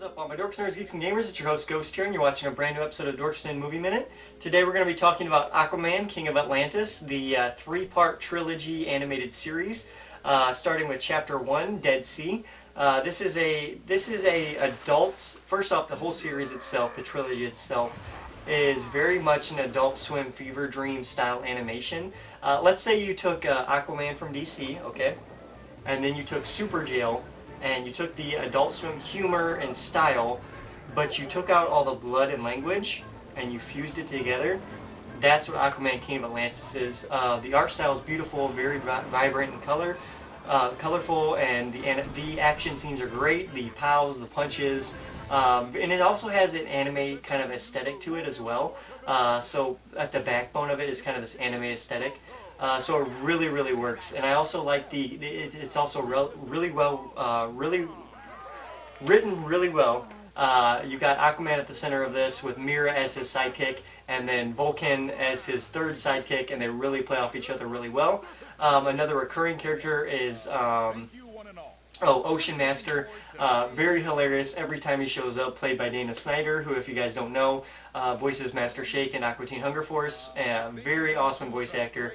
up, all my dorks, nerds, geeks, and gamers? It's your host, Ghost here, and you're watching a brand new episode of Dorks in Movie Minute. Today we're going to be talking about Aquaman, King of Atlantis, the three-part trilogy animated series, starting with Chapter 1, Dead Sea. This is a adult. First off, the whole series itself, the trilogy itself, is very much an Adult Swim fever dream style animation. Let's say you took Aquaman from DC, okay, and then you took Super Jail, and you took the Adult Swim humor and style, but you took out all the blood and language, and you fused it together. That's what Aquaman King of Atlantis is. The art style is beautiful, very vibrant in color, colorful, and the action scenes are great. The pows, the punches, and it also has an anime kind of aesthetic to it as well. So at the backbone of it is kind of this anime aesthetic. So it really, really works, and I also like it's also really written really well. You got Aquaman at the center of this with Mera as his sidekick, and then Vulcan as his third sidekick, and they really play off each other really well. Another recurring character is Ocean Master, very hilarious every time he shows up, played by Dana Snyder, who, if you guys don't know, voices Master Shake in Aqua Teen Hunger Force. Very awesome voice actor,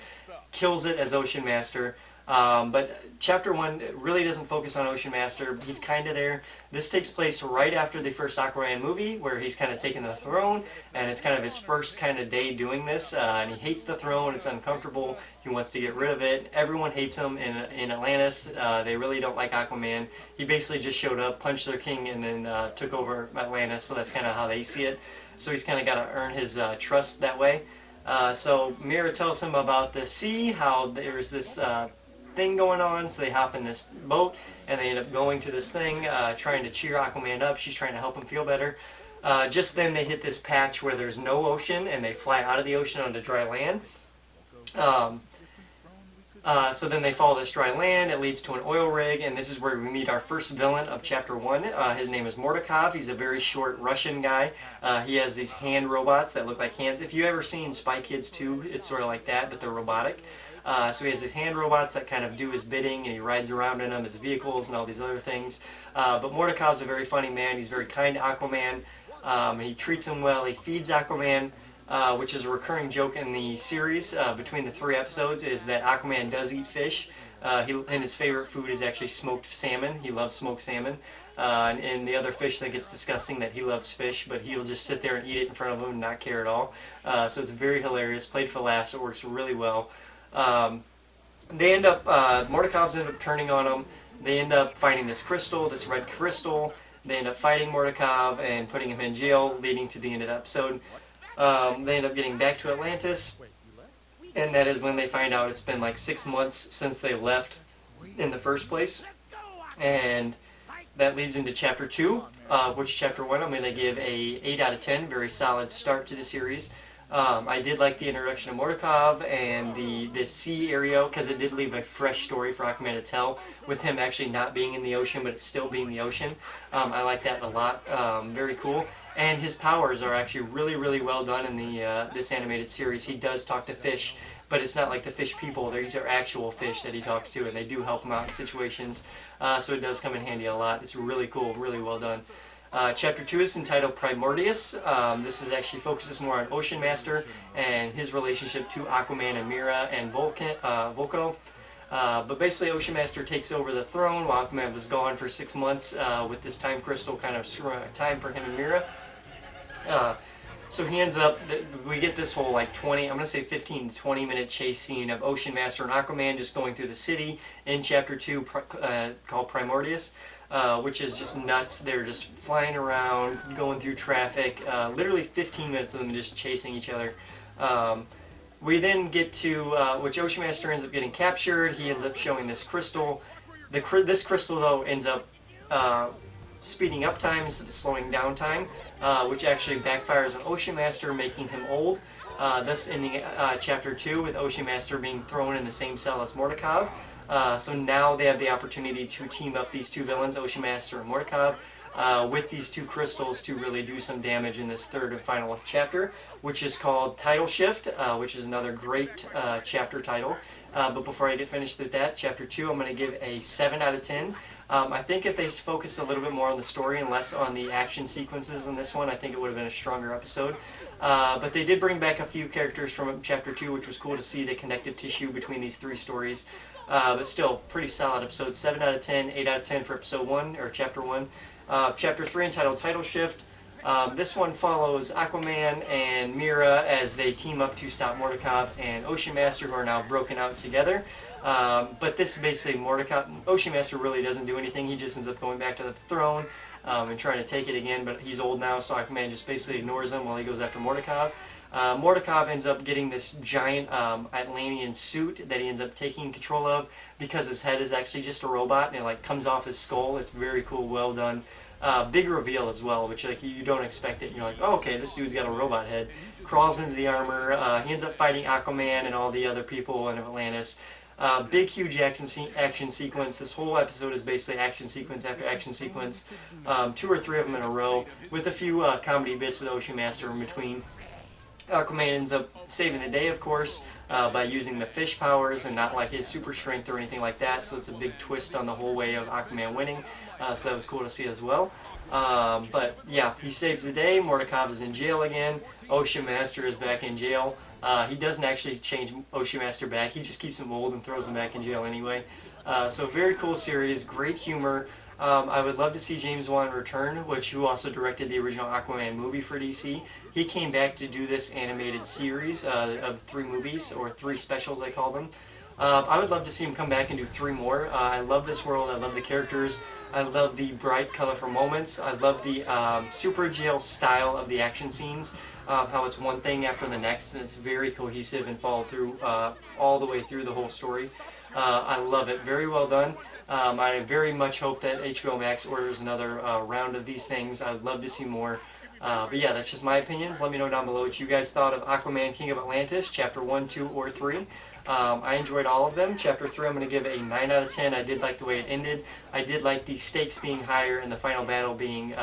kills it as Ocean Master. But Chapter 1 really doesn't focus on Ocean Master. He's kind of there. This takes place right after the first Aquaman movie, where he's kind of taken the throne, and it's kind of his first kind of day doing this, and he hates the throne. It's uncomfortable. He wants to get rid of it. Everyone hates him in Atlantis. They really don't like Aquaman. He basically just showed up, punched their king, and then took over Atlantis, so that's kind of how they see it. So he's kind of got to earn his trust that way. So Mera tells him about the sea, how there's this thing going on, so they hop in this boat and they end up going to this thing, trying to cheer Aquaman up. She's trying to help him feel better. Just then they hit this patch where there's no ocean, and they fly out of the ocean onto dry land. So then they follow this dry land. It leads to an oil rig, and this is where we meet our first villain of Chapter 1. His name is Mordakov. He's a very short Russian guy. He has these hand robots that look like hands. If you've ever seen Spy Kids 2, it's sort of like that, but they're robotic. So he has these hand robots that kind of do his bidding, and he rides around in them as vehicles and all these other things. But Mordakov's a very funny man. He's very kind to Aquaman. And he treats him well. He feeds Aquaman, which is a recurring joke in the series between the 3 episodes, is that Aquaman does eat fish. And his favorite food is actually smoked salmon. He loves smoked salmon. And the other fish think it's disgusting that he loves fish, but he'll just sit there and eat it in front of him and not care at all. So it's very hilarious. Played for laughs. It works really well. They end up, Mordakovs end up turning on him. They end up finding this crystal, this red crystal. They end up fighting Mordakov and putting him in jail, leading to the end of the episode. They end up getting back to Atlantis, and that is when they find out it's been like 6 months since they left in the first place. And that leads into Chapter 2, which Chapter 1 I'm going to give a 8 out of 10, very solid start to the series. I did like the introduction of Mordakov and the sea area, because it did leave a fresh story for Aquaman to tell, with him actually not being in the ocean, but it still being the ocean. I like that a lot. Very cool. And his powers are actually really, really well done in this animated series. He does talk to fish, but it's not like the fish people. These are actual fish that he talks to, and they do help him out in situations. So it does come in handy a lot. It's really cool, really well done. Chapter 2 is entitled Primordius. This is actually focuses more on Ocean Master and his relationship to Aquaman and Mera and Volko. But basically Ocean Master takes over the throne while Aquaman was gone for 6 months with this time crystal kind of screwing time for him and Mera. So he ends up, we get this whole like 15 to 20 minute chase scene of Ocean Master and Aquaman just going through the city in Chapter 2 called Primordius. Which is just nuts. They're just flying around, going through traffic, literally 15 minutes of them just chasing each other. We then get to, which Ocean Master ends up getting captured. He ends up showing this crystal. This crystal, though, ends up speeding up time instead of slowing down time, which actually backfires on Ocean Master, making him old. Thus ending Chapter 2 with Ocean Master being thrown in the same cell as Mordakov. So now they have the opportunity to team up these two villains, Ocean Master and Mordakov. with these two crystals to really do some damage in this third and final chapter, which is called Title Shift, which is another great chapter title. But before I get finished with that, chapter 2, I'm going to give a 7 out of 10. I think if they focused a little bit more on the story and less on the action sequences in this one, I think it would have been a stronger episode. But they did bring back a few characters from chapter 2, which was cool to see the connective tissue between these 3 stories. But still, pretty solid episode. 7 out of 10, 8 out of 10 for episode 1, or chapter 1. Chapter 3 entitled Title Shift. This one follows Aquaman and Mira as they team up to stop Mordekov and Ocean Master, who are now broken out together. But this is basically Ocean Master really doesn't do anything. He just ends up going back to the throne and trying to take it again, but he's old now, so Aquaman just basically ignores him while he goes after Mordekov. Mordekov ends up getting this giant Atlantean suit that he ends up taking control of because his head is actually just a robot and it like comes off his skull. It's very cool, well done. Big reveal as well, which like you don't expect it. You're like, oh, okay, this dude's got a robot head. Crawls into the armor. He ends up fighting Aquaman and all the other people in Atlantis. Big, huge action sequence. This whole episode is basically action sequence after action sequence. 2 or 3 of them in a row, with a few comedy bits with Ocean Master in between. Aquaman ends up saving the day, of course, by using the fish powers and not like his super strength or anything like that. So it's a big twist on the whole way of Aquaman winning. So that was cool to see as well. But yeah, he saves the day. Mordekov is in jail again. Ocean Master is back in jail. He doesn't actually change Ocean Master back. He just keeps him old and throws him back in jail anyway. So very cool series, great humor. I would love to see James Wan return, who also directed the original Aquaman movie for DC. He came back to do this animated series of 3 movies, or 3 specials they call them. I would love to see him come back and do 3 more. I love this world, I love the characters, I love the bright, colorful moments, I love the super jail style of the action scenes, how it's one thing after the next, and it's very cohesive and followed through all the way through the whole story. I love it. Very well done. I very much hope that HBO Max orders another round of these things. I'd love to see more. But yeah, that's just my opinions. Let me know down below what you guys thought of Aquaman King of Atlantis, Chapter 1, 2, or 3. I enjoyed all of them. Chapter 3 I'm going to give a 9 out of 10. I did like the way it ended. I did like the stakes being higher and the final battle being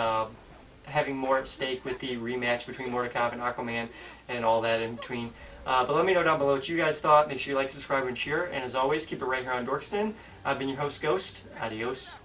having more at stake with the rematch between Mordekov and Aquaman and all that in between. But let me know down below what you guys thought. Make sure you like, subscribe, and share. And as always, keep it right here on Dorkston. I've been your host, Ghost. Adios.